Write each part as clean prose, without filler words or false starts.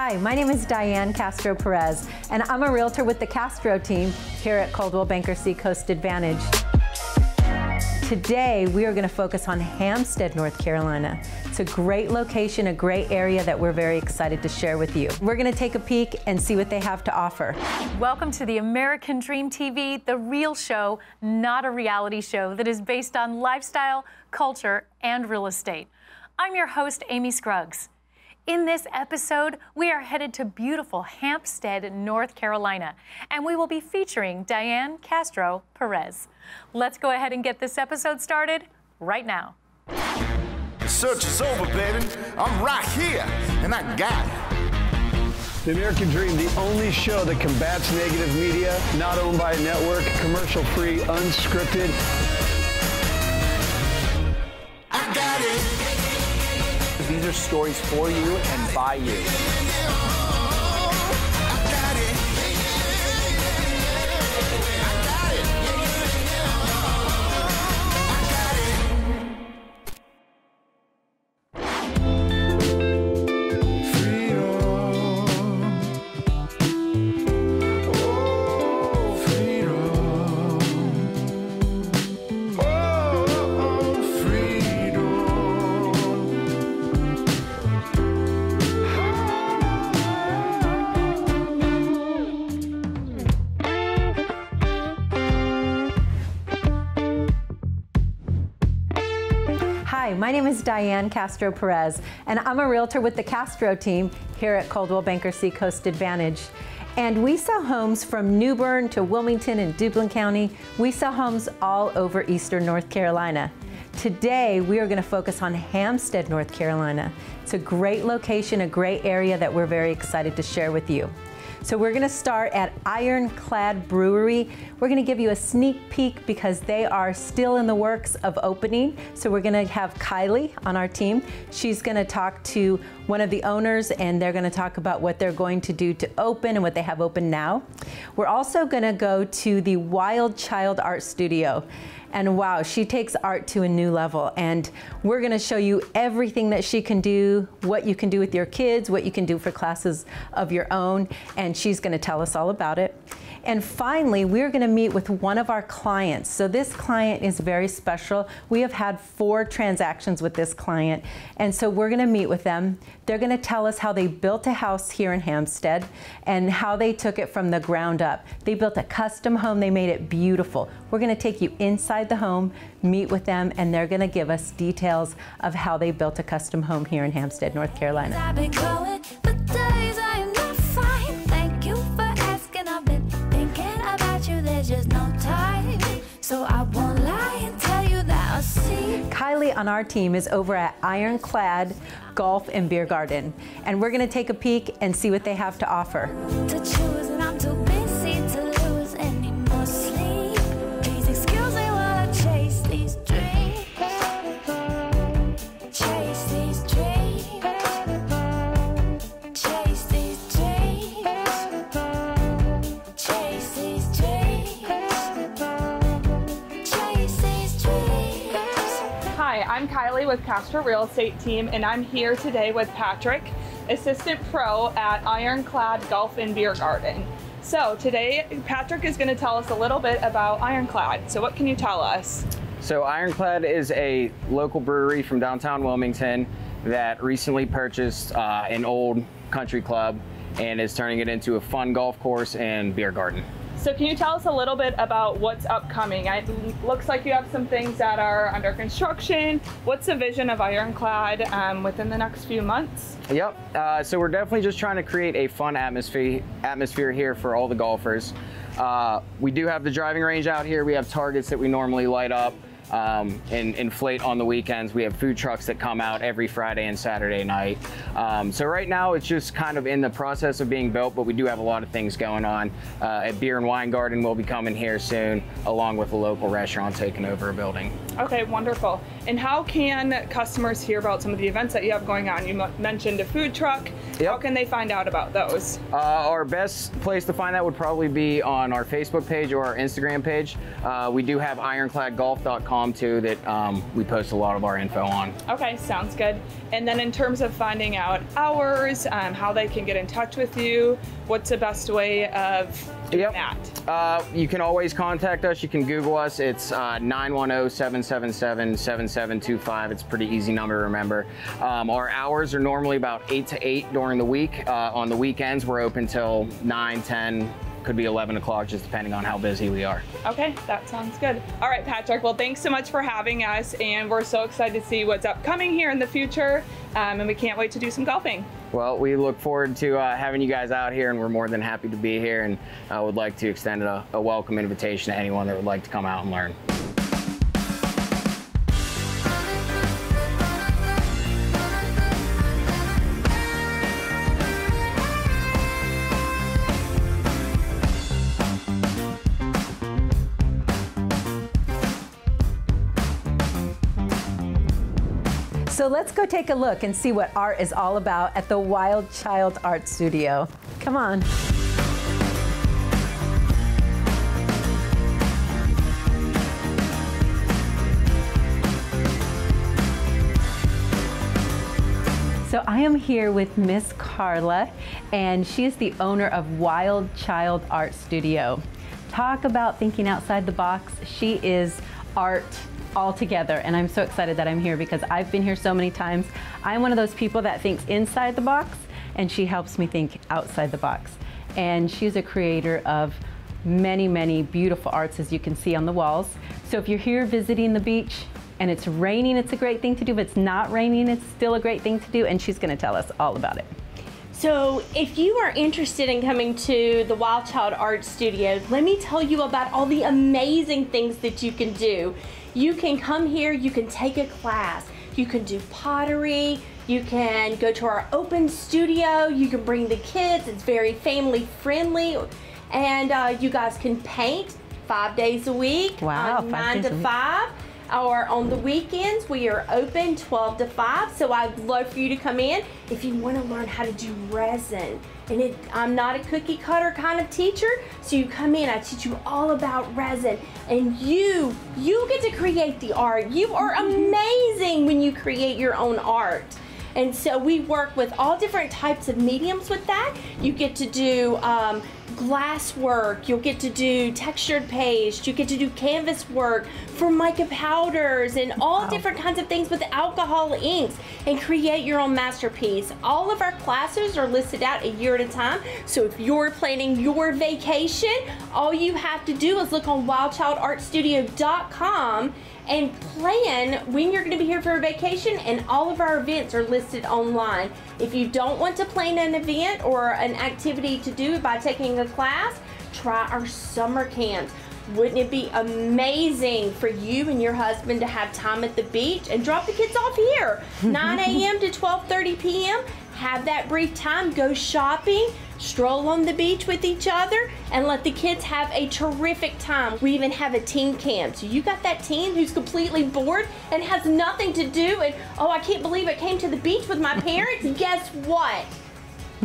Hi, my name is Diane Castro Perez, and I'm a realtor with the Castro Team here at Coldwell Banker Seacoast Advantage. Today, we are going to focus on Hampstead, North Carolina. It's a great location, a great area that we're very excited to share with you. We're going to take a peek and see what they have to offer. Welcome to the American Dream TV, the real show, not a reality show that is based on lifestyle, culture, and real estate. I'm your host, Amy Scruggs. In this episode, we are headed to beautiful Hampstead, North Carolina, and we will be featuring Diane Castro Perez. Let's go ahead and get this episode started right now. The search is over, baby. I'm right here, and I got it. The American Dream, the only show that combats negative media, not owned by a network, commercial-free, unscripted. I got it. These are stories for you and by you. Hi, my name is Diane Castro Perez, and I'm a realtor with the Castro Team here at Coldwell Banker Seacoast Advantage. And we sell homes from New Bern to Wilmington and Duplin County. We sell homes all over eastern North Carolina. Today, we are going to focus on Hampstead, North Carolina. It's a great location, a great area that we're very excited to share with you. So we're going to start at Ironclad Brewery. We're going to give you a sneak peek because they are still in the works of opening. So we're going to have Kylee on our team. She's going to talk to one of the owners, and they're going to talk about what they're going to do to open and what they have open now. We're also going to go to the Wild Child Art Studio. And wow, she takes art to a new level. And we're gonna show you everything that she can do, what you can do with your kids, what you can do for classes of your own. And she's gonna tell us all about it. And finally, we're gonna meet with one of our clients. So this client is very special. We have had 4 transactions with this client. And so we're gonna meet with them. They're gonna tell us how they built a house here in Hampstead and how they took it from the ground up. They built a custom home, they made it beautiful. We're gonna take you inside the home, meet with them, and they're gonna give us details of how they built a custom home here in Hampstead, North Carolina. I've been going for days, I am not fine. Thank you for asking. I've been thinking about you, there's just no time. So I won't lie and tell you that I'll see. Kylee on our team is over at Ironclad Golf and Beer Garden, and we're gonna take a peek and see what they have to offer. To choose, and I'm too busy to lose any more sleep. Please excuse me while I chase these dreams. Chase these dreams. Chase these dreams. Chase these dreams. Chase these dreams. Hi, I'm Kylee with Castro Real Estate Team, and I'm here today with Patrick, Assistant Pro at Ironclad Golf and Beer Garden. So today, Patrick is going to tell us a little bit about Ironclad. So what can you tell us? So Ironclad is a local brewery from downtown Wilmington that recently purchased an old country club and is turning it into a fun golf course and beer garden. So can you tell us a little bit about what's upcoming? It looks like you have some things that are under construction. What's the vision of Ironclad within the next few months? Yep, so we're definitely just trying to create a fun atmosphere here for all the golfers. We do have the driving range out here. We have targets that we normally light up and inflate on the weekends. We have food trucks that come out every Friday and Saturday night. So right now it's just kind of in the process of being built, but we do have a lot of things going on. A beer and wine garden will be coming here soon, along with a local restaurant taking over a building. Okay, wonderful. And how can customers hear about some of the events that you have going on? You mentioned a food truck. Yep. How can they find out about those? Our best place to find that would probably be on our Facebook page or our Instagram page. We do have ironcladgolf.com too that we post a lot of our info on. Okay, sounds good. And then in terms of finding out hours, how they can get in touch with you, what's the best way of doing that? You can always contact us. You can Google us. It's 910-777-7725. It's a pretty easy number to remember. Our hours are normally about 8 to 8 during the week. On the weekends, we're open till 9, 10, could be 11 o'clock, just depending on how busy we are. Okay, that sounds good. All right, Patrick, well, thanks so much for having us, and we're so excited to see what's upcoming here in the future, and we can't wait to do some golfing. Well, we look forward to having you guys out here, and we're more than happy to be here, and I would like to extend a welcome invitation to anyone that would like to come out and learn. So let's go take a look and see what art is all about at the Wild Child Art Studio. Come on. So I am here with Miss Carla, and she is the owner of Wild Child Art Studio. Talk about thinking outside the box. She is art altogether, and I'm so excited that I'm here because I've been here so many times. I'm one of those people that thinks inside the box, and she helps me think outside the box. And she's a creator of many, many beautiful arts, as you can see on the walls. So if you're here visiting the beach and it's raining, it's a great thing to do. If it's not raining, it's still a great thing to do, and she's going to tell us all about it. So if you are interested in coming to the Wild Child Art Studio, let me tell you about all the amazing things that you can do. You can come here, you can take a class, you can do pottery, you can go to our open studio, you can bring the kids, it's very family friendly, and you guys can paint 5 days a week, wow, 9 to 5. Or on the weekends, we are open 12 to 5, so I'd love for you to come in if you want to learn how to do resin. And I'm not a cookie cutter kind of teacher, so you come in, I teach you all about resin, and you get to create the art. You are amazing when you create your own art. And so we work with all different types of mediums with that. You get to do glass work, you'll get to do textured paste, you get to do canvas work, Formica powders, and all different kinds of things with alcohol inks, and create your own masterpiece. All of our classes are listed out a year at a time, so if you're planning your vacation, all you have to do is look on wildchildartstudio.com and plan when you're going to be here for a vacation, and all of our events are listed online. If you don't want to plan an event or an activity to do by taking a class, try our summer camps. Wouldn't it be amazing for you and your husband to have time at the beach and drop the kids off here? 9 a.m. to 12:30 p.m. Have that brief time, go shopping, stroll on the beach with each other, and let the kids have a terrific time. We even have a teen camp. So you got that teen who's completely bored and has nothing to do, and oh, I can't believe I came to the beach with my parents. Guess what?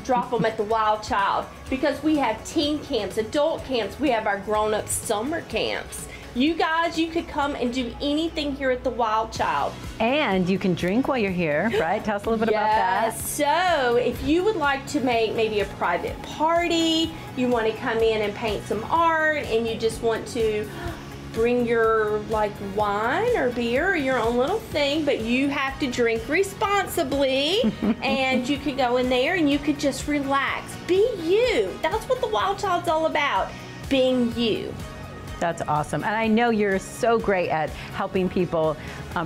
Drop them at the Wild Child, because we have teen camps, adult camps, we have our grown-up summer camps. You guys, you could come and do anything here at the Wild Child. And you can drink while you're here, right? Tell us a little bit about that. So if you would like to make maybe a private party, you want to come in and paint some art, and you just want to bring your wine or beer or your own little thing, but you have to drink responsibly. And you could go in there and you could just relax. Be you. That's what the Wild Child's all about, being you. That's awesome. And I know you're so great at helping people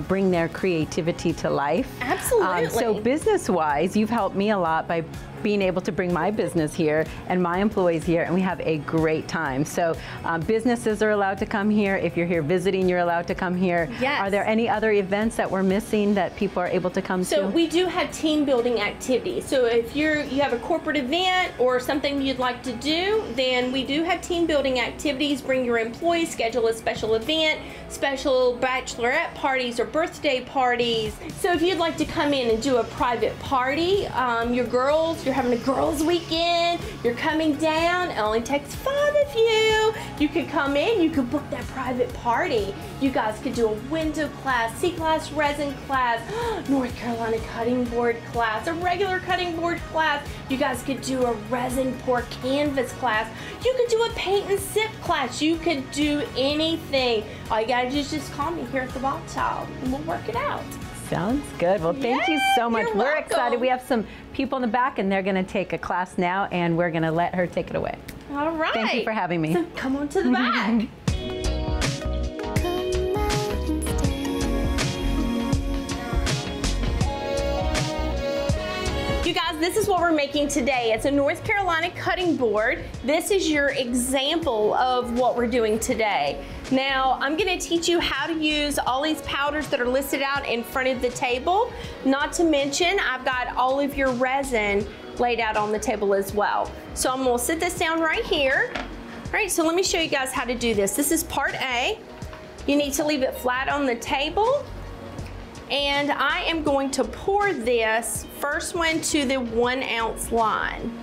bring their creativity to life. Absolutely. So business-wise, you've helped me a lot by being able to bring my business here and my employees here, and we have a great time. So businesses are allowed to come here. If you're here visiting, you're allowed to come here. Yes. Are there any other events that we're missing that people are able to come to? So we do have team building activities. So if you have a corporate event or something you'd like to do, then we do have team building activities. Bring your employees, schedule a special event, special bachelorette parties or birthday parties. So if you'd like to come in and do a private party, you're having a girls' weekend, you're coming down, it only takes 5 of you. You could come in, you could book that private party. You guys could do a window class, C-class resin class, North Carolina cutting board class, a regular cutting board class. You guys could do a resin pour canvas class. You could do a paint and sip class. You could do anything. All you gotta do is just call me here at the Ball Child and we'll work it out. Sounds good. Well, thank you so much. You're We're welcome. excited. We have some people in the back and they're going to take a class now and we're going to let her take it away. All right. Thank you for having me. So come on to the back. You guys, this is what we're making today. It's a North Carolina cutting board. This is your example of what we're doing today. Now, I'm gonna teach you how to use all these powders that are listed out in front of the table. Not to mention, I've got all of your resin laid out on the table as well. So I'm gonna sit this down right here. All right, so let me show you guys how to do this. This is part A. You need to leave it flat on the table. And I am going to pour this first one to the 1 ounce line.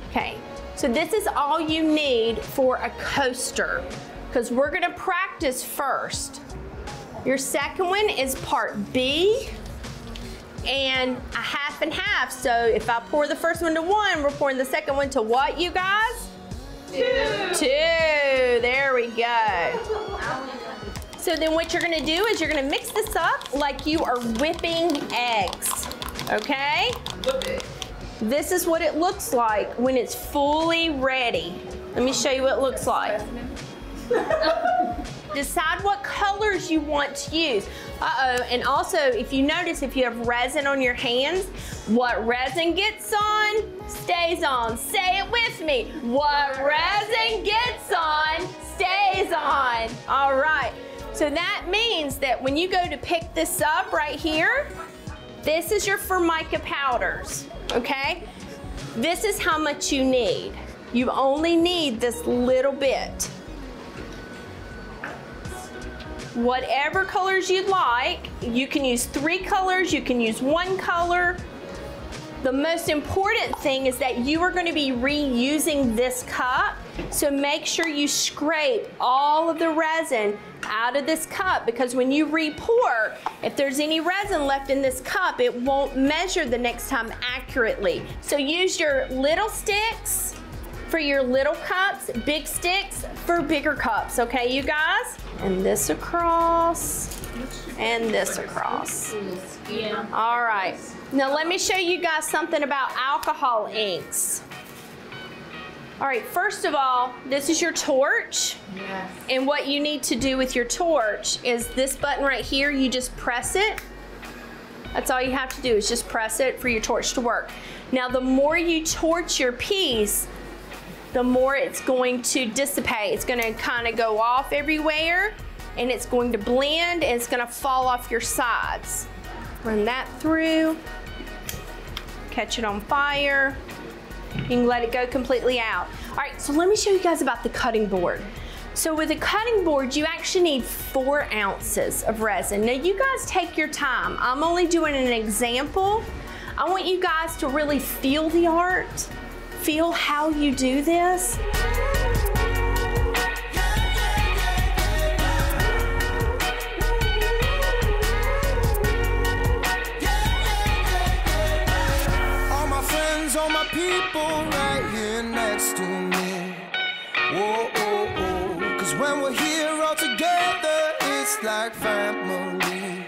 Okay, so this is all you need for a coaster because we're gonna practice first. Your second one is part B and a half and half. So if I pour the first one to 1, we're pouring the second one to what, you guys? 2. There we go. So then what you're gonna do is you're gonna mix this up like you are whipping eggs, okay? This is what it looks like when it's fully ready. Let me show you what it looks like. Decide what colors you want to use. And also, if you notice, if you have resin on your hands, what resin gets on, stays on. Say it with me. What resin gets on, stays on. All right. So that means that when you go to pick this up right here, this is your Formica powders, okay? This is how much you need. You only need this little bit. Whatever colors you'd like, you can use 3 colors, you can use 1 color. The most important thing is that you are going to be reusing this cup, so make sure you scrape all of the resin out of this cup because when you re-pour, if there's any resin left in this cup, it won't measure the next time accurately. So use your little sticks for your little cups, big sticks for bigger cups, okay, you guys? And this across, and this across. All right. Now let me show you guys something about alcohol inks. All right, first of all, this is your torch. Yes. And what you need to do with your torch is this button right here, you just press it. That's all you have to do is just press it for your torch to work. Now the more you torch your piece, the more it's going to dissipate. It's gonna kind of go off everywhere and it's going to blend and it's gonna fall off your sides. Run that through, catch it on fire. You can let it go completely out. All right, so let me show you guys about the cutting board. So with a cutting board, you actually need 4 ounces of resin. Now you guys take your time. I'm only doing an example. I want you guys to really feel the art, feel how you do this. All my people right here next to me. Whoa, oh, oh. 'Cause when we're here all together, it's like family.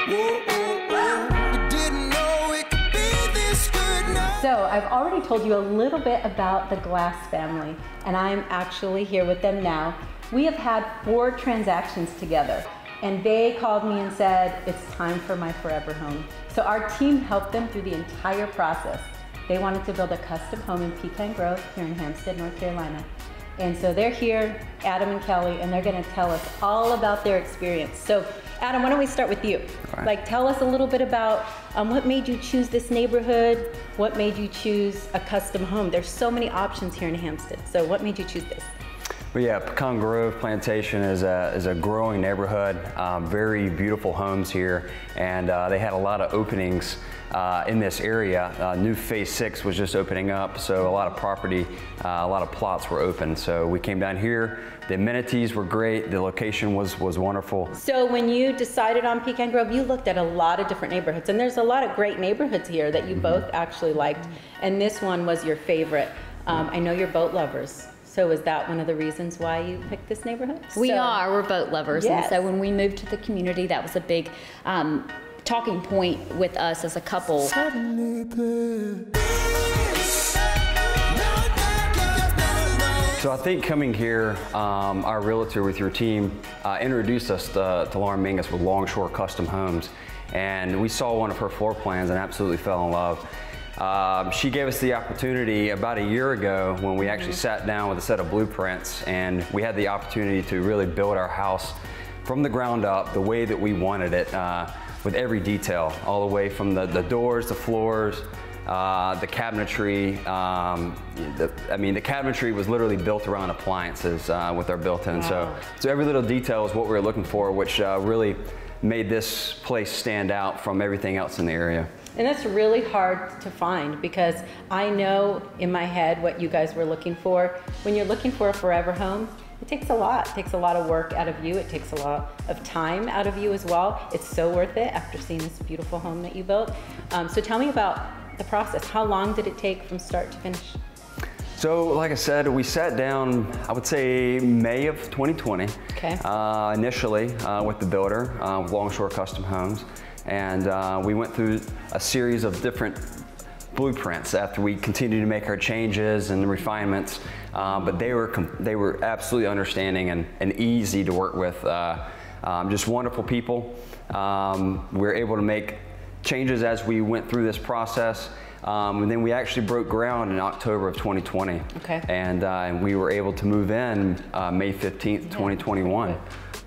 Whoa, oh, oh. We didn't know it could be this good now. So I've already told you a little bit about the Glass family, and I'm actually here with them now. We have had 4 transactions together, and they called me and said, it's time for my forever home. So our team helped them through the entire process. They wanted to build a custom home in Pecan Grove here in Hampstead, North Carolina. And so they're here, Adam and Kelly, and they're gonna tell us all about their experience. So Adam, why don't we start with you? Right. Like, tell us a little bit about what made you choose this neighborhood? What made you choose a custom home? There's so many options here in Hampstead. So what made you choose this? Well, yeah, Pecan Grove Plantation is a growing neighborhood, very beautiful homes here, and they had a lot of openings in this area. New Phase 6 was just opening up, so a lot of property, a lot of plots were open. So we came down here, the amenities were great, the location was wonderful. So when you decided on Pecan Grove, you looked at a lot of different neighborhoods, and there's a lot of great neighborhoods here that you both actually liked, and this one was your favorite. I know you're boat lovers. So is that one of the reasons why you picked this neighborhood? We're boat lovers. Yes. And so when we moved to the community, that was a big talking point with us as a couple. So I think coming here, our realtor with your team introduced us to Lauren Mingus with Longshore Custom Homes. And we saw one of her floor plans and absolutely fell in love. She gave us the opportunity about a year ago when we actually sat down with a set of blueprints, and we had the opportunity to really build our house from the ground up the way that we wanted it, with every detail, all the way from the doors, the floors, the cabinetry. The cabinetry was literally built around appliances with our built-in. Wow. So every little detail is what we were looking for, which really made this place stand out from everything else in the area. And that's really hard to find, because I know in my head what you guys were looking for. When you're looking for a forever home, it takes a lot. It takes a lot of work out of you. It takes a lot of time out of you as well. It's so worth it after seeing this beautiful home that you built. So tell me about the process. How long did it take from start to finish? So, like I said, we sat down, I would say May of 2020, okay. Initially with the builder, with Longshore Custom Homes. And we went through a series of different blueprints after we continued to make our changes and refinements. But they were absolutely understanding and easy to work with. Just wonderful people. We were able to make changes as we went through this process. And then we actually broke ground in October of 2020. Okay. And we were able to move in May 15th, 2021.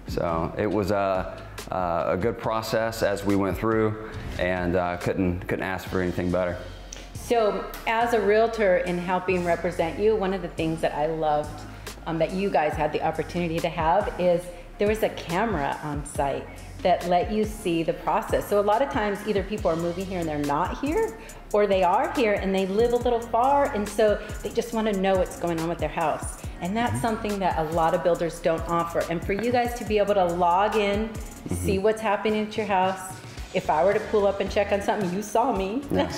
So it was a good process as we went through, and couldn't ask for anything better. So as a realtor in helping represent you, one of the things that I loved that you guys had the opportunity to have is there was a camera on site that let you see the process. So a lot of times either people are moving here and they're not here, or they are here and they live a little far, and so they just want to know what's going on with their house. And that's something that a lot of builders don't offer. And for you guys to be able to log in, see what's happening at your house. If I were to pull up and check on something, you saw me. Yes.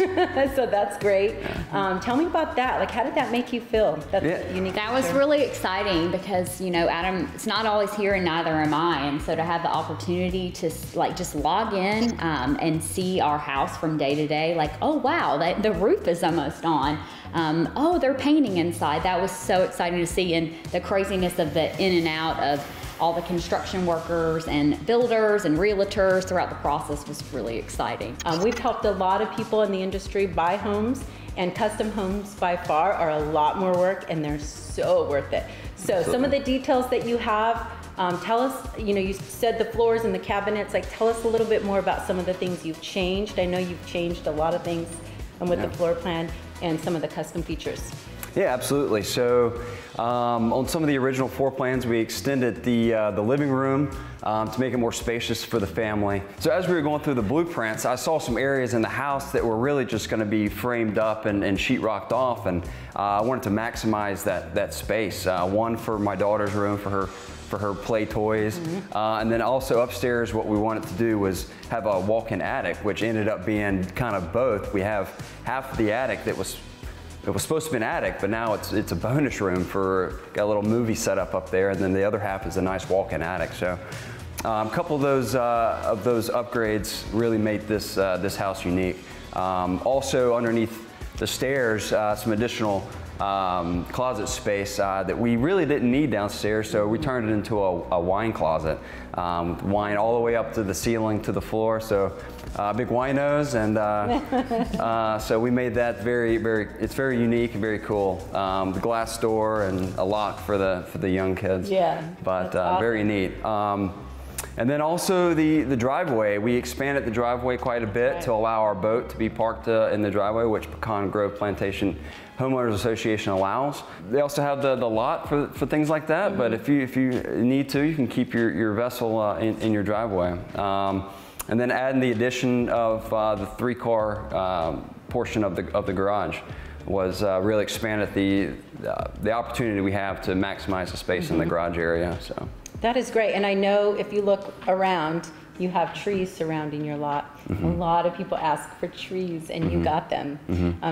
So that's great. Tell me about that. Like, how did that make you feel? That's unique. That was really exciting because, you know, Adam, it's not always here and neither am I. And so to have the opportunity to just log in and see our house from day to day, like, oh, wow, the roof is almost on. Oh, they're painting inside. That was so exciting to see. And the craziness of the in and out of all the construction workers and builders and realtors throughout the process was really exciting. We've helped a lot of people in the industry buy homes, and custom homes by far are a lot more work, and they're so worth it. So some of the details that you have, tell us, you know, you said the floors and the cabinets, like tell us a little bit more about some of the things you've changed. I know you've changed a lot of things with the floor plan and some of the custom features. Yeah, absolutely. So on some of the original floor plans, we extended the living room to make it more spacious for the family. So as we were going through the blueprints, I saw some areas in the house that were really just going to be framed up and sheetrocked off, and I wanted to maximize that space. One for my daughter's room, for her play toys, and then also upstairs what we wanted to do was have a walk-in attic, which ended up being kind of both. We have half of the attic that was supposed to be an attic, but now it's a bonus room got a little movie set up there, and then the other half is a nice walk-in attic. So a couple of those upgrades really made this house unique. Also underneath the stairs, some additional closet space that we really didn't need downstairs, so we turned it into a wine closet. Wine all the way up to the ceiling, to the floor, so big winos, and so we made that it's very unique and very cool. The glass door and a lock for the young kids. Yeah. But awesome. very neat. And then also the driveway. We expanded the driveway quite a bit to allow our boat to be parked in the driveway, which Pecan Grove Plantation Homeowners Association allows. They also have the lot for things like that, but if you need to, you can keep your vessel in your driveway. And then adding the addition of the 3-car portion of the garage was really expanded the opportunity we have to maximize the space in the garage area. So. That is great, and I know if you look around, you have trees surrounding your lot. A lot of people ask for trees, and you got them.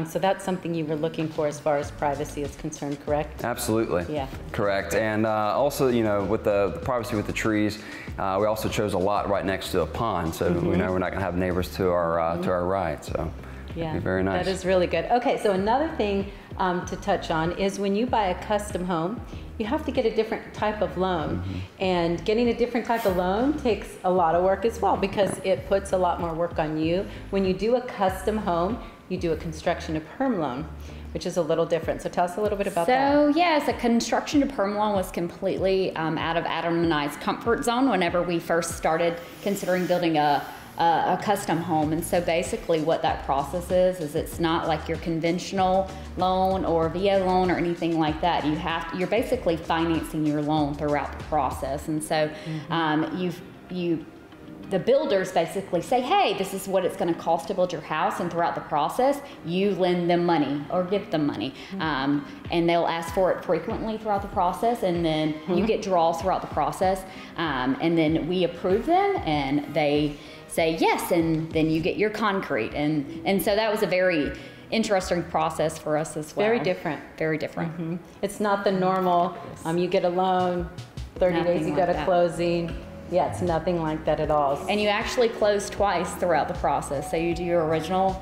So that's something you were looking for as far as privacy is concerned, correct? Absolutely. Yeah. Correct. And also, you know, with the privacy with the trees, we also chose a lot right next to a pond, so we know we're not going to have neighbors to our right. So. Yeah, very nice. That is really good. Okay, so another thing to touch on is when you buy a custom home, you have to get a different type of loan. And getting a different type of loan takes a lot of work as well, because it puts a lot more work on you. When you do a custom home, you do a construction to perm loan, which is a little different. So tell us a little bit about that. So yes, a construction to perm loan was completely out of Adam and I's comfort zone whenever we first started considering building a custom home. And so basically what that process is it's not like your conventional loan or VA loan or anything like that. You're basically financing your loan throughout the process. And so the builders basically say, hey, this is what it's going to cost to build your house, and throughout the process you lend them money or give them money, and they'll ask for it frequently throughout the process, and then you get draws throughout the process, and then we approve them and they say yes, and then you get your concrete, and so that was a very interesting process for us as well. Very different. Very different. It's not the normal, you get a loan, 30 days you go to closing. Yeah, it's nothing like that at all. And you actually close twice throughout the process. So you do your original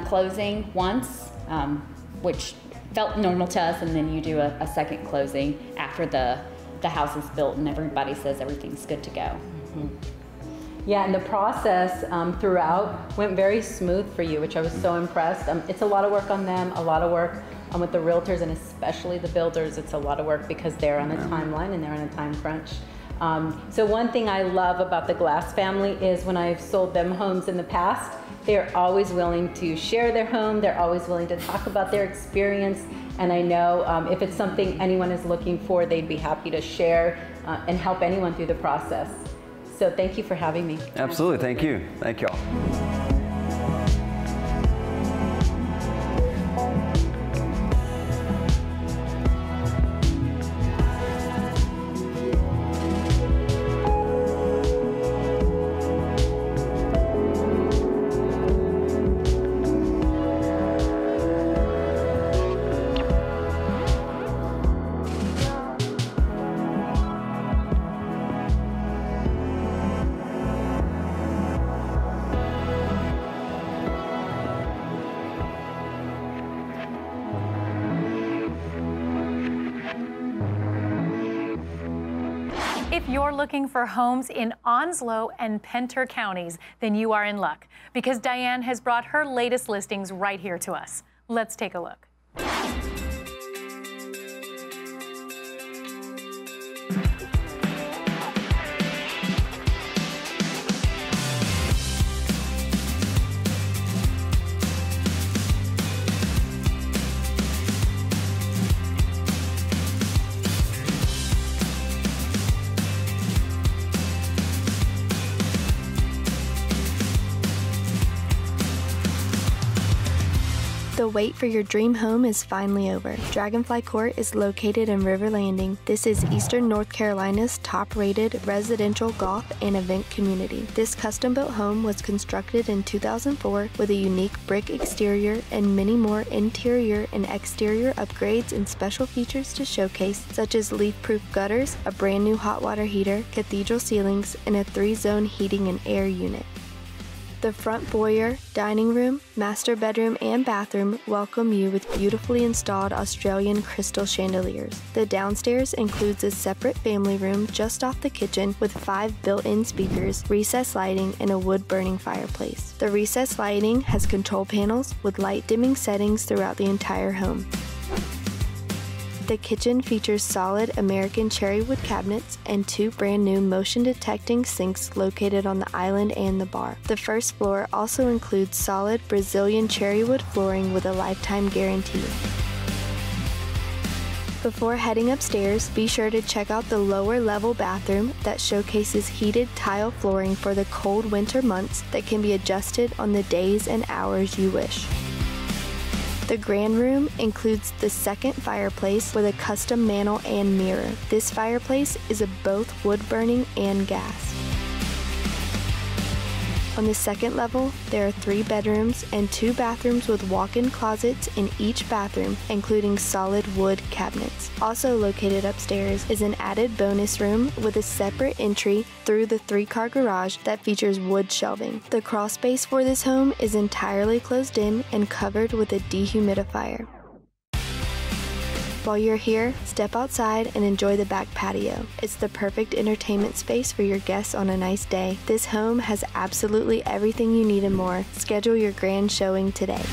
closing once, which felt normal to us, and then you do a second closing after the house is built and everybody says everything's good to go. Yeah, and the process throughout went very smooth for you, which I was so impressed. It's a lot of work on them, a lot of work with the realtors, and especially the builders. It's a lot of work because they're on a timeline and they're on a time crunch. So one thing I love about the Glass family is when I've sold them homes in the past, they're always willing to share their home. They're always willing to talk about their experience. And I know if it's something anyone is looking for, they'd be happy to share and help anyone through the process. So thank you for having me. Absolutely, thank you. Thank y'all. If you're looking for homes in Onslow and Penter counties, then you are in luck, because Diane has brought her latest listings right here to us. Let's take a look. The wait for your dream home is finally over. Dragonfly Court is located in River Landing. This is Eastern North Carolina's top-rated residential golf and event community. This custom-built home was constructed in 2004 with a unique brick exterior and many more interior and exterior upgrades and special features to showcase, such as leak-proof gutters, a brand new hot water heater, cathedral ceilings, and a 3-zone heating and air unit. The front foyer, dining room, master bedroom, and bathroom welcome you with beautifully installed Australian crystal chandeliers. The downstairs includes a separate family room just off the kitchen with 5 built-in speakers, recessed lighting, and a wood-burning fireplace. The recessed lighting has control panels with light dimming settings throughout the entire home. The kitchen features solid American cherry wood cabinets and 2 brand new motion detecting sinks located on the island and the bar. The first floor also includes solid Brazilian cherry wood flooring with a lifetime guarantee. Before heading upstairs, be sure to check out the lower level bathroom that showcases heated tile flooring for the cold winter months that can be adjusted on the days and hours you wish. The grand room includes the second fireplace with a custom mantel and mirror. This fireplace is both wood-burning and gas. On the second level, there are 3 bedrooms and 2 bathrooms with walk-in closets in each bathroom, including solid wood cabinets. Also located upstairs is an added bonus room with a separate entry through the 3-car garage that features wood shelving. The crawl space for this home is entirely closed in and covered with a dehumidifier. While you're here, step outside and enjoy the back patio. It's the perfect entertainment space for your guests on a nice day. This home has absolutely everything you need and more. Schedule your grand showing today.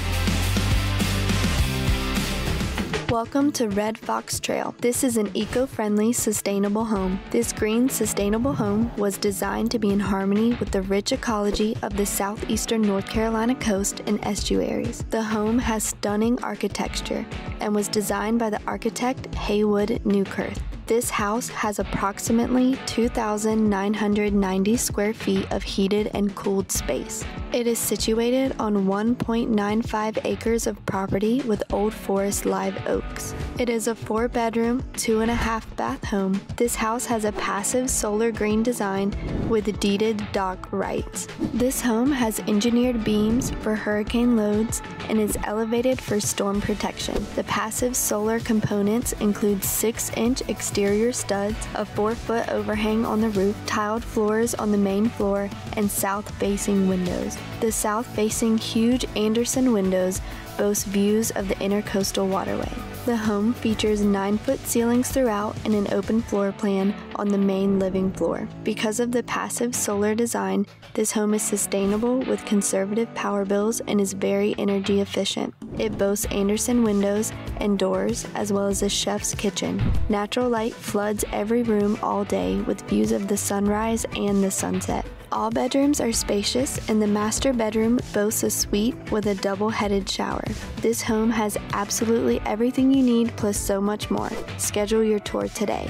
Welcome to Red Fox Trail. This is an eco-friendly, sustainable home. This green, sustainable home was designed to be in harmony with the rich ecology of the southeastern North Carolina coast and estuaries. The home has stunning architecture and was designed by the architect Haywood Newkirk. This house has approximately 2,990 square feet of heated and cooled space. It is situated on 1.95 acres of property with old forest live oaks. It is a 4-bedroom, 2.5-bath home. This house has a passive solar green design with deeded dock rights. This home has engineered beams for hurricane loads and is elevated for storm protection. The passive solar components include 6-inch exterior studs, a 4-foot overhang on the roof, tiled floors on the main floor, and south-facing windows. The south-facing huge Anderson windows boast views of the intercoastal waterway. The home features 9-foot ceilings throughout and an open floor plan on the main living floor. Because of the passive solar design, this home is sustainable with conservative power bills and is very energy efficient. It boasts Anderson windows and doors, as well as a chef's kitchen. Natural light floods every room all day with views of the sunrise and the sunset. All bedrooms are spacious, and the master bedroom boasts a suite with a double-headed shower. This home has absolutely everything you need, plus so much more. Schedule your tour today.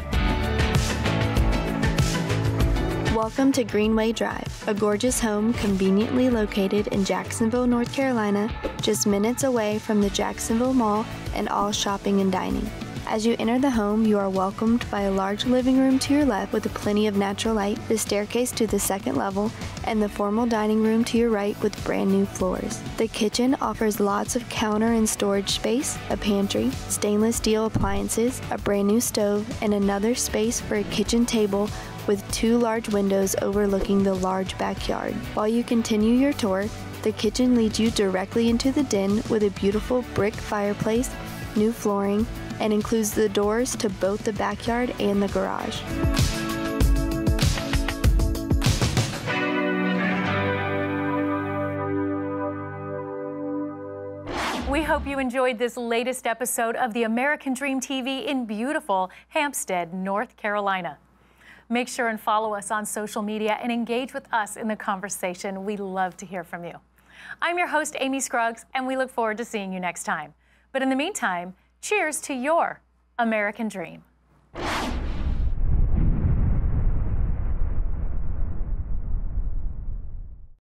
Welcome to Greenway Drive, a gorgeous home conveniently located in Jacksonville, North Carolina, just minutes away from the Jacksonville Mall and all shopping and dining. As you enter the home, you are welcomed by a large living room to your left with plenty of natural light, the staircase to the second level, and the formal dining room to your right with brand new floors. The kitchen offers lots of counter and storage space, a pantry, stainless steel appliances, a brand new stove, and another space for a kitchen table with 2 large windows overlooking the large backyard. While you continue your tour, the kitchen leads you directly into the den with a beautiful brick fireplace, new flooring, and includes the doors to both the backyard and the garage. We hope you enjoyed this latest episode of the American Dream TV in beautiful Hampstead, North Carolina. Make sure and follow us on social media and engage with us in the conversation. We love to hear from you. I'm your host, Amy Scruggs, and we look forward to seeing you next time. But in the meantime, cheers to your American dream.